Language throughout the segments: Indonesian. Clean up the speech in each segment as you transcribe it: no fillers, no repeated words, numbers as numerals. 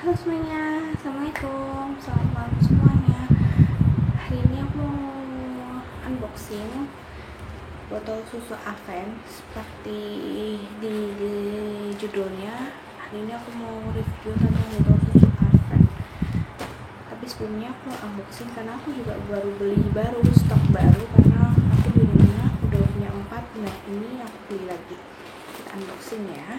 Halo semuanya, assalamualaikum, selamat malam semuanya. Hari ini aku mau unboxing botol susu Aven seperti di judulnya. Hari ini aku mau review tentang botol susu Aven. Tapi sebelumnya aku unboxing karena aku juga baru beli stok baru karena aku di rumah udah punya 4. Nah ini aku beli lagi. Kita unboxing ya.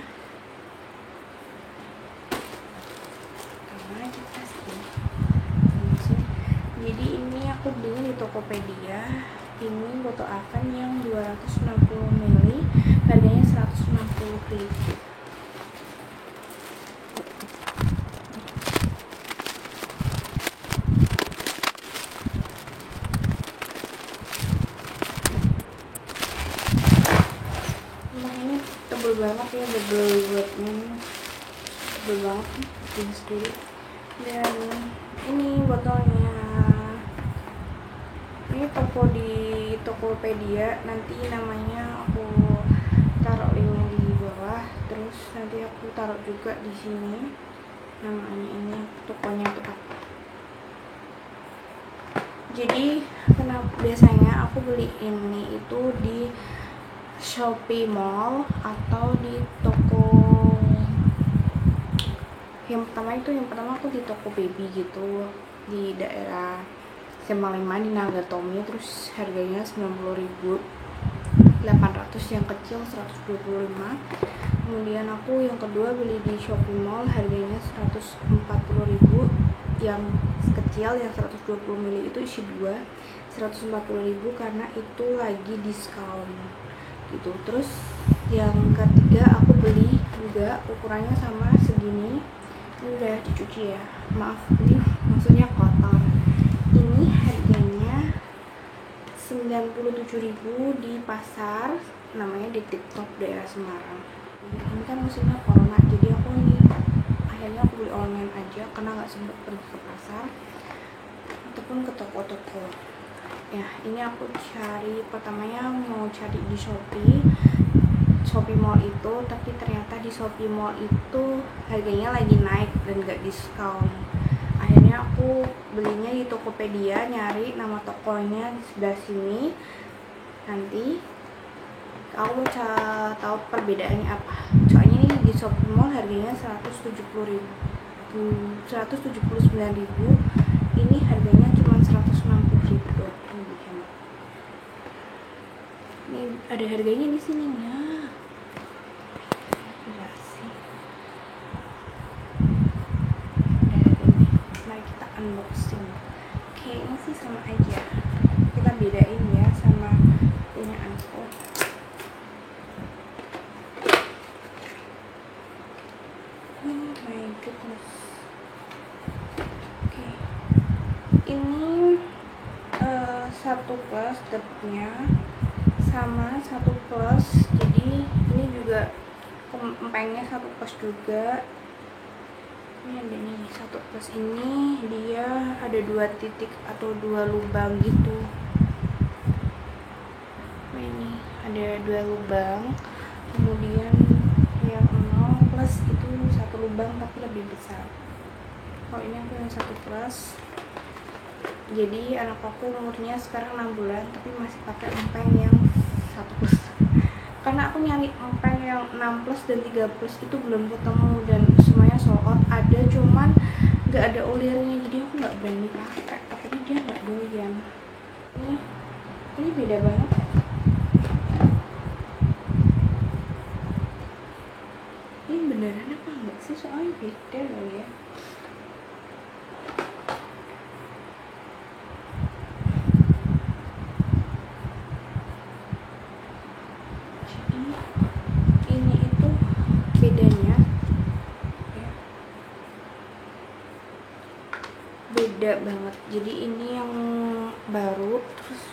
Jadi ini aku beli di Tokopedia. Ini botol Aven yang 260 ml, harganya 160.000. Nah ini tebel banget ya, tebel banget ini sendiri. Dan ini botolnya, ini toko di Tokopedia, nanti namanya aku taruh linknya di bawah, terus nanti aku taruh juga di sini namanya, ini tokonya itu apa. Jadi kenapa biasanya aku beli ini itu di Shopee Mall atau di toko yang pertama aku di toko baby gitu di daerah Semalima di Nagatomi, terus harganya 90.800, yang kecil 125. Kemudian aku yang kedua beli di Shopee Mall, harganya 140.000, yang kecil yang 120 ml itu isi 2, 140.000 karena itu lagi diskon gitu. Terus yang ketiga aku beli juga ukurannya sama segini, ini udah dicuci ya, maaf ini maksudnya kotor. Ini harganya 97.000 di pasar, namanya di TikTok daerah Semarang. Ini kan musimnya corona, jadi aku ini akhirnya aku beli online aja karena nggak sempat pergi ke pasar ataupun ke toko-toko. Ya ini aku cari, pertamanya mau cari di Shopee Mall itu, tapi ternyata di Shopee Mall itu harganya lagi naik dan gak diskon. Akhirnya aku belinya di Tokopedia, nyari nama tokonya di sebelah sini. Nanti aku tahu perbedaannya apa. Soalnya ini di Shopee Mall harganya 179.000. Ini harganya cuma 160.000. Ini ada harganya di sininya. Unboxing kayaknya sih sama aja, kita bedain ya sama punya aku. Oh my goodness. Oke. Ini 1 plus dapetnya sama 1 plus, jadi ini juga empengnya 1 plus juga. Ini ada nih 1 plus, ini dia ada 2 titik atau 2 lubang gitu. Nah ini ada 2 lubang, kemudian yang 0 plus itu 1 lubang tapi lebih besar. Kalau ini aku yang 1 plus, jadi anak aku umurnya sekarang 6 bulan tapi masih pakai empeng yang 1 plus. Karena aku nyari empeng yang 6 plus dan 3 plus itu belum ketemu dan semuanya sold out, ada cuman gak ada ulirnya, jadi aku gak berani pakai, tapi dia gak doyan. Ini beda banget. Ini beneran apa enggak sih, soalnya beda loh ya. Ini itu bedanya ya, beda banget. Jadi ini yang baru, terus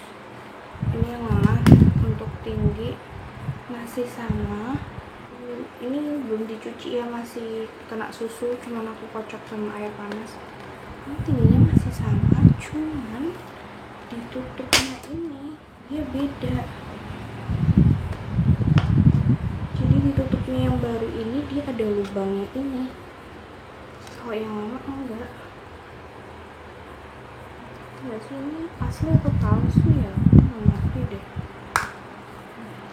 ini yang lama. Untuk tinggi masih sama, ini belum dicuci ya, masih kena susu, cuman aku kocok sama air panas. Ini tingginya masih sama, cuman ditutupnya ini dia beda. Jadi ditutupnya yang baru ini dia ada lubangnya ini. Kalau yang lama enggak. Enggak sih, ini asli atau palsu ya? Nggak ngerti deh.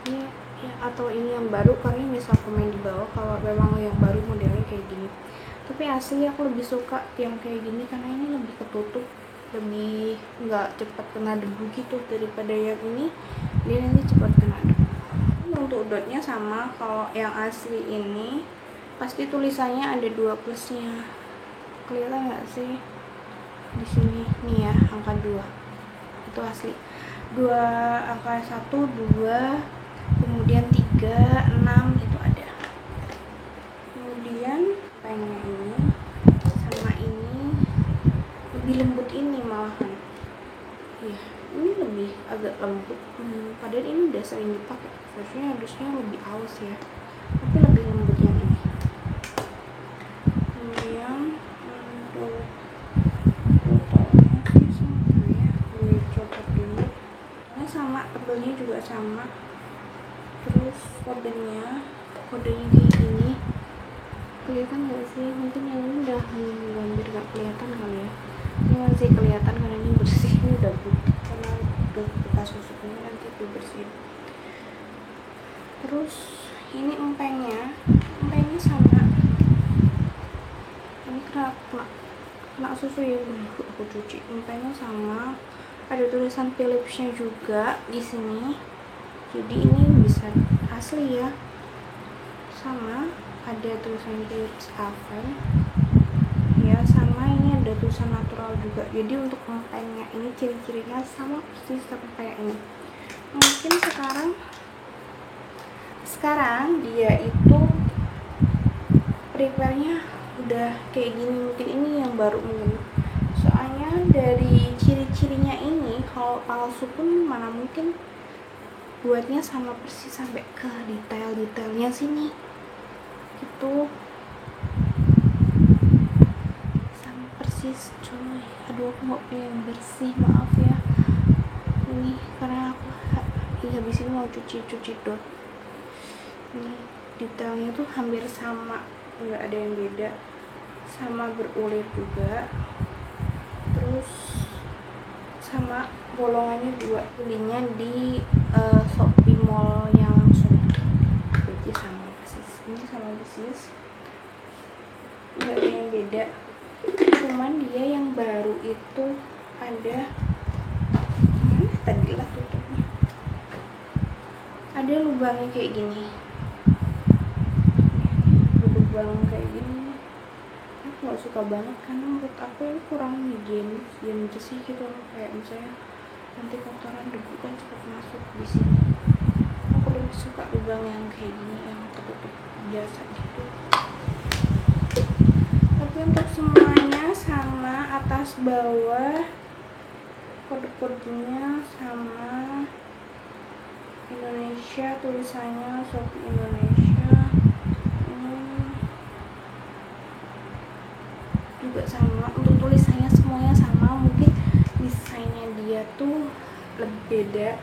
Ini ya, atau ini yang baru, kalian bisa komen di bawah kalau memang yang baru modelnya kayak gini. Tapi asli aku lebih suka yang kayak gini karena ini lebih ketutup, lebih nggak cepat kena debu gitu daripada yang ini. Dia nanti cepat kena debu. Untuk dotnya sama, kalau yang asli ini pasti tulisannya ada 2 plusnya. Kelihatan nggak sih? Di sini nih ya, angka 2 itu asli. 2 angka 1, 2, kemudian 3, 6 itu ada. Kemudian pengen ini sama ini lebih lembut ini malahan. Iya, ini lebih agak lembut. Padahal ini udah sering dipakai. Harusnya lebih halus ya. Tapi lebih lembut yang ini. Kemudian untuk botolnya sih sama ya. Gue coba dulu. Ini sama, tebelnya juga sama. Terus kodenya kayak gini. Kelihatan nggak sih? Mungkin yang ini udah hampir nggak kelihatan kali ya. Ini masih kelihatan karena ini bersih, ini udah putih karena udah bekas susuknya, nanti dibersihin. Terus ini empengnya sama. Ini kena susu ya, aku cuci. Empengnya sama. Ada tulisan Philipsnya juga di sini. Jadi ini bisa asli ya. Sama ada tulisan Philips Avent ya, sama ini ada tulisan natural juga. Jadi untuk empengnya ini ciri-cirinya sama persis sama kayak ini. Mungkin sekarang dia itu prepare-nya udah kayak gini, mungkin ini yang baru mungkin. Soalnya dari ciri-cirinya ini kalau palsu pun mana mungkin buatnya sama persis sampai ke detail-detailnya sini gitu, sama persis coy. Aduh, aku mau yang bersih, maaf ya. Ini karena aku habis ini mau cuci dot. Ini detailnya tuh hampir sama, nggak ada yang beda, sama berulir juga. Terus sama bolongannya juga belinya di Shopee Mall yang langsung. Jadi sama persis, ini sama persis, nggak ada yang beda. Cuman dia yang baru itu ada mana tadi lah tutupnya, ada lubangnya kayak gini, lubang kayak gini. Aku nggak suka banget karena menurut aku ini kurang higienis, yang bersih gitu loh. Kayak misalnya nanti kotoran debu kan cepat masuk di sini. Aku lebih suka lubang yang kayak gini, yang tertutup biasa gitu. Tapi untuk semuanya sama, atas bawah kode-kodenya sama. Indonesia tulisannya Shopee Indonesia. Juga sama, untuk tulisannya semuanya sama. Mungkin desainnya dia tuh lebih beda,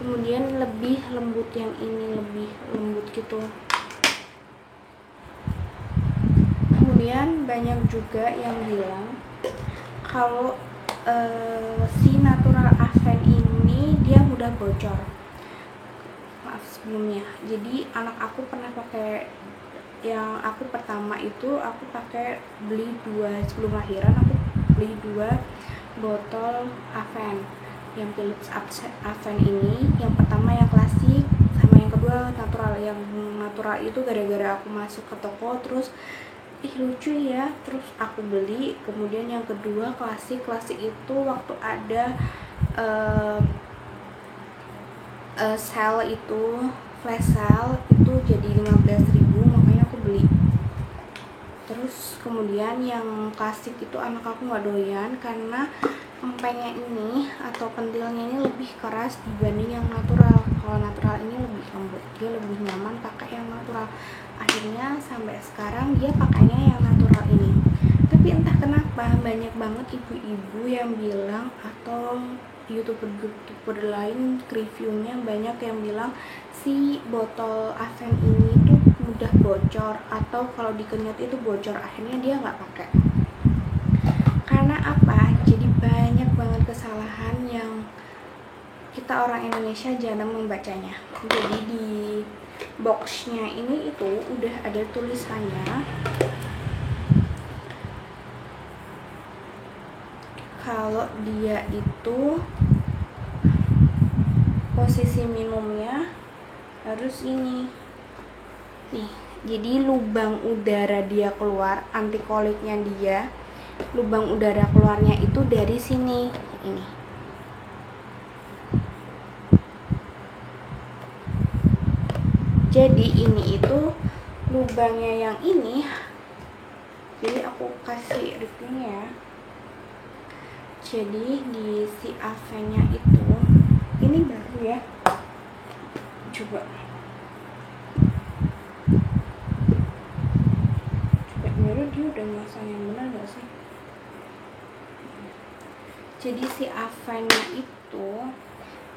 kemudian lebih lembut, yang ini lebih lembut gitu. Kemudian banyak juga yang bilang kalau si Natural Avent ini dia mudah bocor. Maaf sebelumnya, jadi anak aku pernah pakai, yang aku pertama itu aku pakai beli 2 sebelum lahiran. Aku beli 2 botol Avent, yang Philips Avent ini. Yang pertama yang klasik, sama yang kedua natural. Yang natural itu gara-gara aku masuk ke toko terus lucu ya, terus aku beli. Kemudian yang kedua klasik itu waktu ada sale itu, flash sale itu jadi 15.000, makanya aku beli. Terus kemudian yang klasik itu anak aku nggak doyan karena empengnya ini atau pentilnya ini lebih keras dibanding yang natural. Kalau natural ini lebih lembut, dia lebih nyaman pakai yang natural. Akhirnya sampai sekarang dia pakainya yang natural ini. Tapi entah kenapa banyak banget ibu-ibu yang bilang, atau youtuber lain reviewnya banyak yang bilang si botol Avent ini tuh mudah bocor, atau kalau dikenyot itu bocor. Akhirnya dia nggak pakai. Karena apa? Jadi banyak banget kesalahan yang kita orang Indonesia jarang membacanya. Jadi di boxnya ini itu udah ada tulisannya kalau dia itu posisi minumnya harus ini nih. Jadi lubang udara dia keluar, antikoliknya dia, lubang udara keluarnya itu dari sini ini. Jadi ini itu lubangnya yang ini. Jadi aku kasih reviewnya ya. Jadi di si AV-nya itu ini baru ya. Coba baru dia udah masang yang benar gak sih? Jadi si AV-nya itu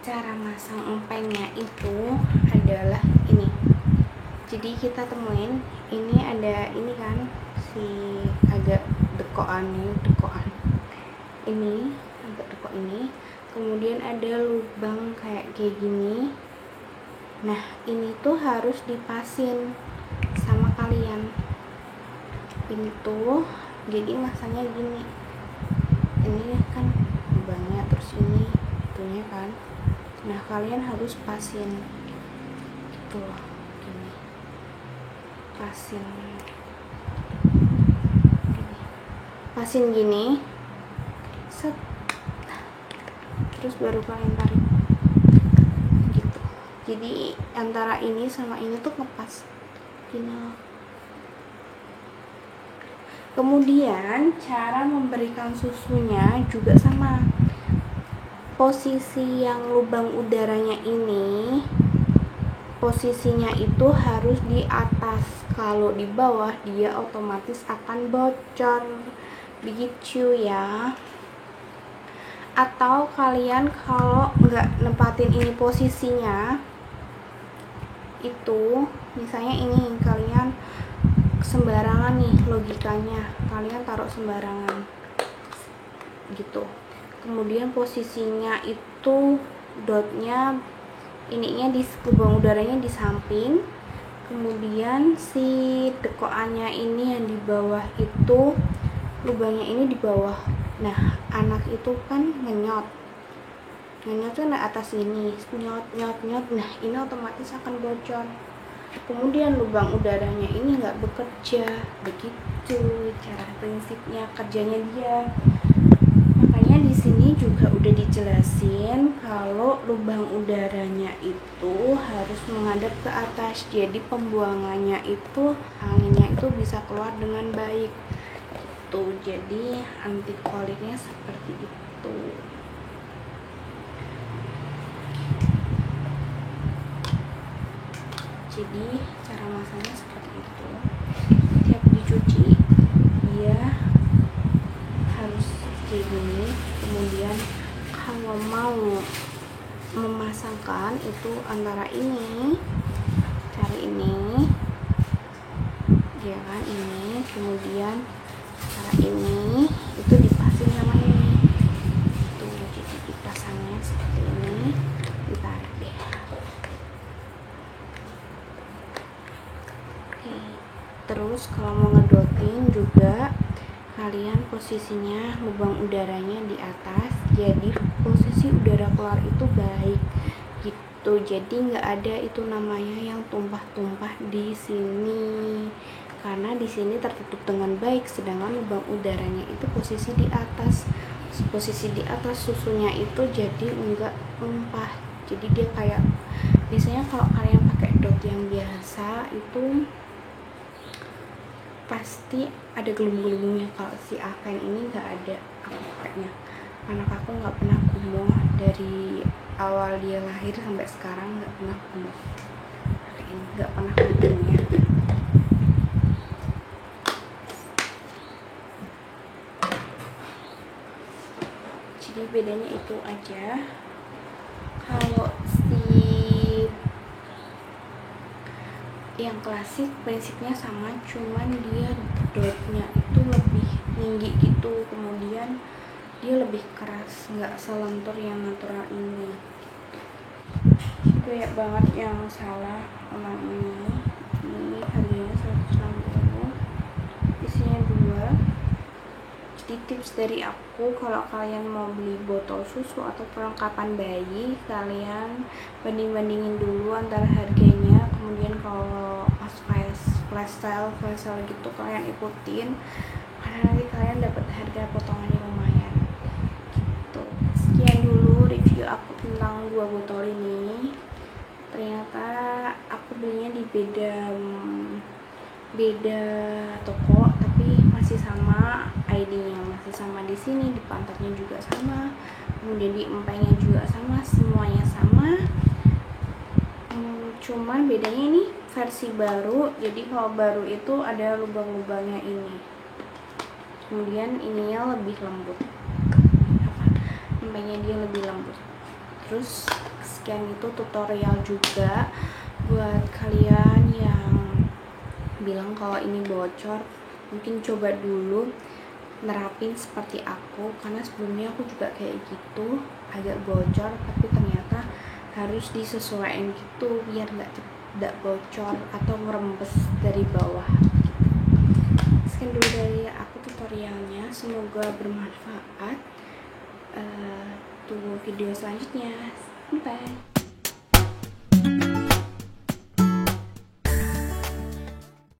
cara masang empengnya itu adalah ini. Jadi kita temuin ini ada ini kan si agak dekokan ini agak dekok ini, kemudian ada lubang kayak gini. Nah ini tuh harus dipasin sama kalian ini tuh. Jadi masanya gini, ini kan lubangnya, terus ini itunya kan. Nah kalian harus pasin gitu loh, gini pasin gini set, terus baru kalian tarik gitu. Jadi antara ini sama ini tuh ngepas gini loh. Kemudian cara memberikan susunya juga sama. Posisi yang lubang udaranya ini posisinya itu harus di atas. Kalau di bawah dia otomatis akan bocor begitu ya. Atau kalian kalau nggak nempatin ini posisinya itu, misalnya ini kalian sembarangan nih, logikanya kalian taruh sembarangan gitu, kemudian posisinya itu dotnya ininya di lubang udaranya di samping, kemudian si dekoannya ini yang di bawah itu lubangnya ini di bawah. Nah anak itu kan ngenyot tuh di atas ini, nyot. Nah ini otomatis akan bocor. Kemudian lubang udaranya ini nggak bekerja. Begitu cara prinsipnya kerjanya dia. Makanya di sini juga udah dijelasin kalau lubang udaranya itu harus menghadap ke atas. Jadi pembuangannya itu anginnya itu bisa keluar dengan baik. Tuh, jadi antikoliknya seperti itu. Jadi cara masaknya seperti itu. Tiap dicuci dia harus kayak gini. Kemudian kalau mau memasangkan itu antara ini, cari ini ya kan, ini, kemudian cara ini itu dipasin sama ini tuh. Jadi dipasangnya seperti ini, ditarik deh. Oke, terus kalau mau ngedotin juga kalian posisinya lubang udaranya di atas, jadi posisi udara keluar itu baik gitu. Jadi nggak ada itu namanya yang tumpah-tumpah di sini, karena di sini tertutup dengan baik, sedangkan lubang udaranya itu posisi di atas. Posisi di atas susunya itu jadi enggak tumpah. Jadi dia kayak biasanya kalau kalian pakai dot yang biasa itu pasti ada gelembung-gelembungnya. Kalau si Aven ini nggak ada kayaknya. Anak aku nggak pernah kumuh dari awal dia lahir sampai sekarang, nggak pernah kumuh. Ini nggak pernah kumuhnya. Jadi bedanya itu aja. Kalau si yang klasik prinsipnya sama, cuman dia dotnya itu lebih tinggi gitu, kemudian dia lebih keras, nggak selentur yang natural ini. Banyak banget yang salah orang ini harganya 160, isinya 2. Jadi tips dari aku, kalau kalian mau beli botol susu atau perlengkapan bayi, kalian banding-bandingin dulu antara harganya, kemudian kalau pas flash sale gitu kalian ikutin, karena nanti kalian dapat harga potongannya lumayan gitu. Sekian dulu review aku tentang 2 botol ini. Ternyata aku belinya di beda toko, tapi masih sama ID-nya, masih sama di sini, di pantatnya juga sama, kemudian di empengnya juga sama, semuanya sama. Cuman bedanya ini versi baru, jadi kalau baru itu ada lubang-lubangnya ini, kemudian ininya lebih lembut, empengnya dia lebih lembut. Terus sekian itu tutorial juga buat kalian yang bilang kalau ini bocor, mungkin coba dulu nerapin seperti aku, karena sebelumnya aku juga kayak gitu, agak bocor, tapi ternyata harus disesuaikan gitu biar nggak bocor atau ngerembes dari bawah. Sekian dulu dari aku tutorialnya, semoga bermanfaat. Tunggu video selanjutnya. Bye.